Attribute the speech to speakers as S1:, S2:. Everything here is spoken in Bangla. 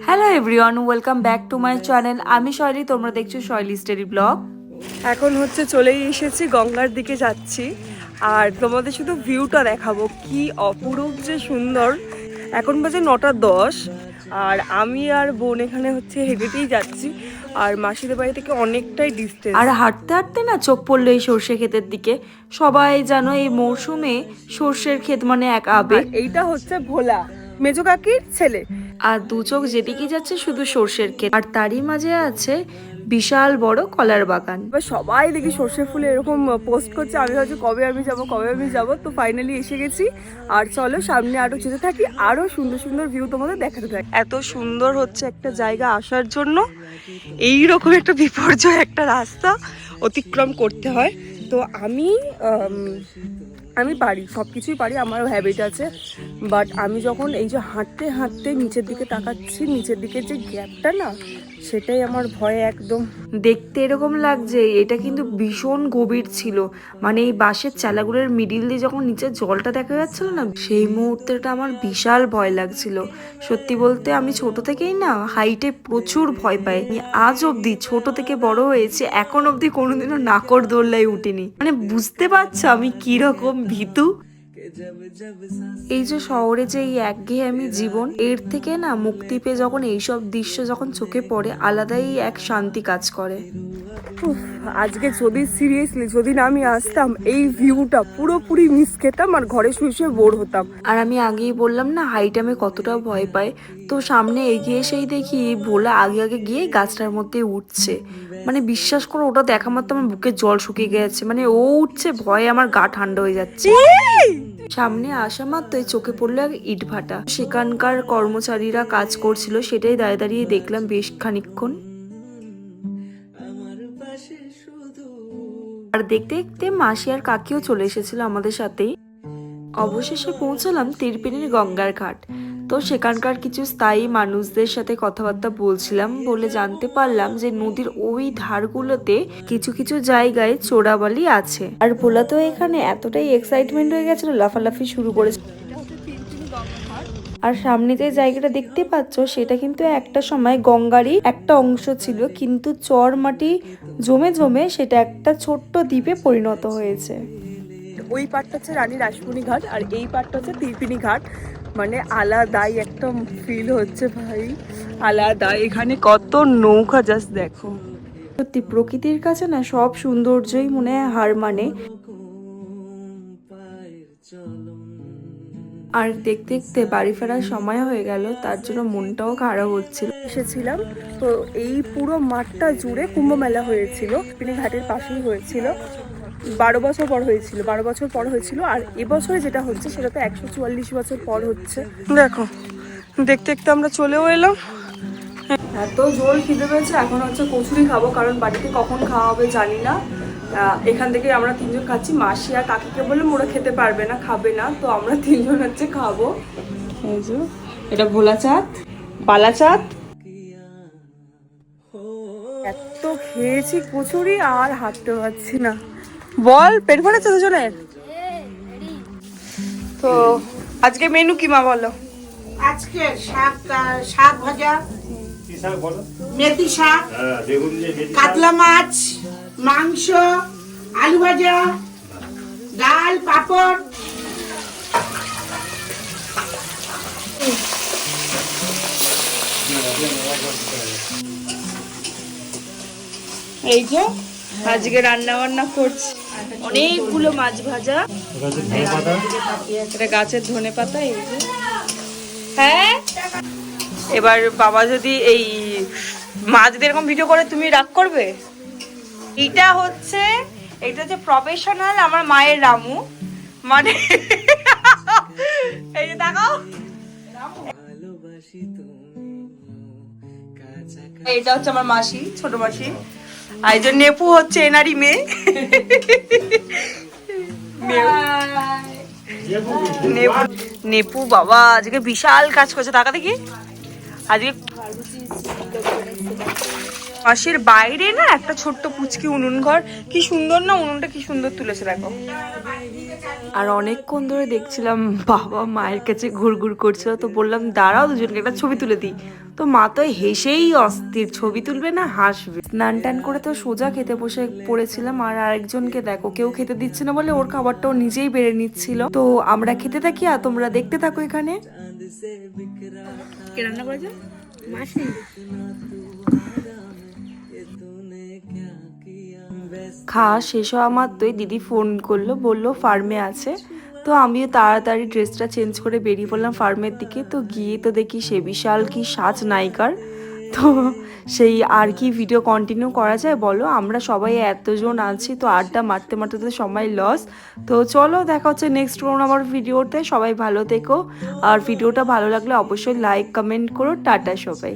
S1: Hello everyone, welcome back to my channel. আমি শৈলী, তোমরা দেখছো শৈলী স্টেডি ব্লগ।
S2: এখন চলেই এসেছি, গঙ্গার দিকে যাচ্ছি। আর তোমাদের শুধু ভিউটা দেখাবো, কি অপরূপ যে সুন্দর। এখন বাজে 9:10 আর আমি আর বোন এখানে হেঁটেই যাচ্ছি। আর মাসিদের বাড়ি থেকে অনেকটাই ডিস্টেন্স।
S1: আর হাঁটতে হাঁটতে না চোখ পড়লো এই সর্ষে ক্ষেতের দিকে। সবাই জানো এই মৌসুমে সর্ষের ক্ষেত মানে এক আবেগ।
S2: এইটা হচ্ছে ভোলা, মেজো কাকির ছেলে।
S1: আর দু চোখ যেদিকে যাচ্ছে শুধু সর্ষের ক্ষেত, আর তারই মাঝে আছে বিশাল বড় কলার বাগান।
S2: এবার সবাই দেখি সর্ষে ফুলে এরকম পোস্ট করছে। আমি ভাবছি কবে আমি যাব। তো ফাইনালি এসে গেছি। আর চলো সামনে আরো যেতে থাকি, আরো সুন্দর সুন্দর ভিউ তোমাদের দেখাতে থাকি। এত সুন্দর হচ্ছে একটা জায়গা আসার জন্য এইরকম একটা বিপর্যয় একটা রাস্তা অতিক্রম করতে হয়। তো আমি পারি, সব কিছুই পারি, আমারও হ্যাবিট আছে। বাট আমি যখন এই যে হাঁটতে হাঁটতে নিচের দিকে তাকাচ্ছি, নিচের দিকে যে গ্যাপটা না, সেটাই আমার ভয়ে একদম।
S1: দেখতে এরকম লাগছে, এটা কিন্তু ভীষণ গভীর ছিল। মানে এই বাঁশের চালাগুলোর মিডিল দিয়ে যখন নিচে জলটা দেখা যাচ্ছিল না, সেই মুহূর্তেটা আমার বিশাল ভয় লাগছিল। সত্যি বলতে আমি ছোট থেকেই না হাইটে প্রচুর ভয় পাই। আজ অব্দি ছোট থেকে বড় হয়েছে, এখন অব্দি কোনোদিনও নাকর দোল্লায় উঠিনি। মানে বুঝতে পারছো আমি কিরকম ভীতু। এই যে শহরে যে এই একঘেয়েমি জীবন, এর থেকে না মুক্তি পেয়ে যখন এইসব দৃশ্য যখন চোখে পড়ে, আলাদাই এক শান্তি কাজ করে।
S2: আজকে যদি না আমি আসতাম, এই ভিউটা পুরোপুরি মিস খেতাম আর ঘরে শুয়ে শুয়ে বোর হতাম।
S1: আর আমি আগেই বললাম না হাইটে আমি কতটা ভয় পাই। তো সামনে এগিয়ে এসেই দেখি ভোলা আগে আগে গিয়ে গাছটার মধ্যে উঠছে। মানে বিশ্বাস করো, ওটা দেখা মাত্র আমার বুকের জল শুকিয়ে গেছে। মানে ও উঠছে, ভয়ে আমার গা ঠান্ডা হয়ে যাচ্ছে। সামনে আসা মাত্রই চোখে পড়লো এক ইটভাটা। সেখানকার কর্মচারীরা কাজ করছিল, সেটাই দাঁড়িয়ে দাঁড়িয়ে দেখলাম বেশ খানিকক্ষণ। আর দেখতে দেখতে মাসি আর কাকিও চলে এসেছিল আমাদের সাথেই। অবশেষে পৌঁছালাম তিরপিনির গঙ্গার ঘাট। তো সেখানকার কিছু স্থায়ী মানুষদের সাথে কথাবার্তা বলছিলাম, বলে জানতে পারলাম যে নদীর ওই ধারগুলোতে কিছু কিছু জায়গায় চোরাবালি আছে। আর ভোলা তো এখানে এতটাই এক্সাইটমেন্ট হয়ে গেছিল, লাফালাফি শুরু করেছে। আর সামনে যে জায়গাটা দেখতে পাচ্ছ, সেটা কিন্তু একটা সময় গঙ্গারই একটা অংশ ছিল, কিন্তু চর মাটি জমে জমে সেটা একটা ছোট্ট দ্বীপে পরিণত হয়েছে।
S2: ওই পাটটা হচ্ছে রানী রাসমণি ঘাট, আর এই পাটটা হচ্ছে তিরপিনি ঘাট। মানে আলাদাই একটা ফিল হচ্ছে ভাই, আলাদা। এখানে কত নৌকা, জাস্ট দেখো।
S1: সত্যি প্রকৃতির কাছে না সব সৌন্দর্যই মনে হয় হার মানে। আর দেখতে দেখতে বাড়ি ফেরার সময় হয়ে গেল, তার জন্য মনটাও খারাপ হচ্ছিল।
S2: এসেছিলাম তো এই পুরো মাঠটা জুড়ে কুম্ভ মেলা হয়েছিল, তিরপিনি ঘাটের পাশেই হয়েছিল। 12 বছর পর হয়েছিল। আর এবছরে যেটা হচ্ছে সেটা তো 144 বছর পর হচ্ছে। দেখো, দেখতে দেখতে আমরা চলেও এলাম। এত জোর খিদে পেয়েছে, এখন হচ্ছে কচুরি খাবো, কারণ বাড়িতে কখন খাওয়া হবে জানি না। এখান থেকে আমরা 3 জন খাচ্ছি। মাসি আর কাকিকে বললাম ওরা খেতে পারবে না, খাবে না, তো আমরা 3 জন হচ্ছে খাবো। এই যে এটা ভোলা চাঁদ, বালা চাঁদ। এত খেয়েছি কচুরি আর হাঁটতে পারছি না। বল, পেট ভরেছে দুজনের? তো আজকে মেনু কি মা বলো?
S3: আজকে শাক ভাজা, মেথি শাক, কাতলা মাছ, মাংস, আলু ভাজা, ডাল, পাপড়।
S2: এই যে আজকে রান্না বান্না করছি, অনেকগুলো মাছ ভাজা। এটা গাছের ধনেপাতা। এই যে হ্যাঁ, এবার বাবা যদি এই মাছ দিয়ে এরকম ভিডিও করে তুমি রাগ করবে? এটা হচ্ছে প্রফেশনাল আমার মায়ের রামু। মানে এই যে দেখো, এটা হচ্ছে আমার মাসি, ছোট মাসি। আর এই যে নেপু হচ্ছে এনারই মেয়ে। নেপু বাবা আজকে বিশাল কাজ করছে। টাকা দেখি আজকে বাঁশের বাইরে না একটা ছোট্ট পুচকি উনুন ঘর, কি সুন্দর না উনুনটা, কি সুন্দর তুলেছে দেখো।
S1: আর অনেকক্ষণ ধরে দেখছিলাম বাবা মায়ের কাছে ঘুরঘুর করছিল, তো বললাম দাঁড়াও দুজনকে একটা ছবি তুলে দিই। তো মা তো হেসেই অস্থির, ছবি তুলবে না হাসবে। স্নান টান করে তো সোজা খেতে বসে পড়েছিলাম। আর আরেকজনকে দেখো, কেউ খেতে দিচ্ছে না বলে ওর খাবারটাও নিজেই বেড়ে নিচ্ছিল। তো আমরা খেতে থাকি আর তোমরা দেখতে থাকো এখানে।
S2: কে রান্না করেছে? মাসি।
S1: খাওয়া শেষ হওয়া মাত্রই দিদি ফোন করলো, বললো ফার্মে আছে। তো আমিও তাড়াতাড়ি ড্রেসটা চেঞ্জ করে বেরিয়ে পড়লাম ফার্মের দিকে। তো গিয়ে তো দেখি সে বিশাল কি সাজ নায়িকার। তো সেই আর কি ভিডিও কন্টিনিউ করা যায় বলো, আমরা সবাই এতজন আছি, তো আড্ডা মারতে মারতে তো সময় লস। তো চলো দেখা হচ্ছে নেক্সট কোনো আমার ভিডিওতে। সবাই ভালো থেকো, আর ভিডিওটা ভালো লাগলে অবশ্যই লাইক কমেন্ট করো। টাটা সবাই।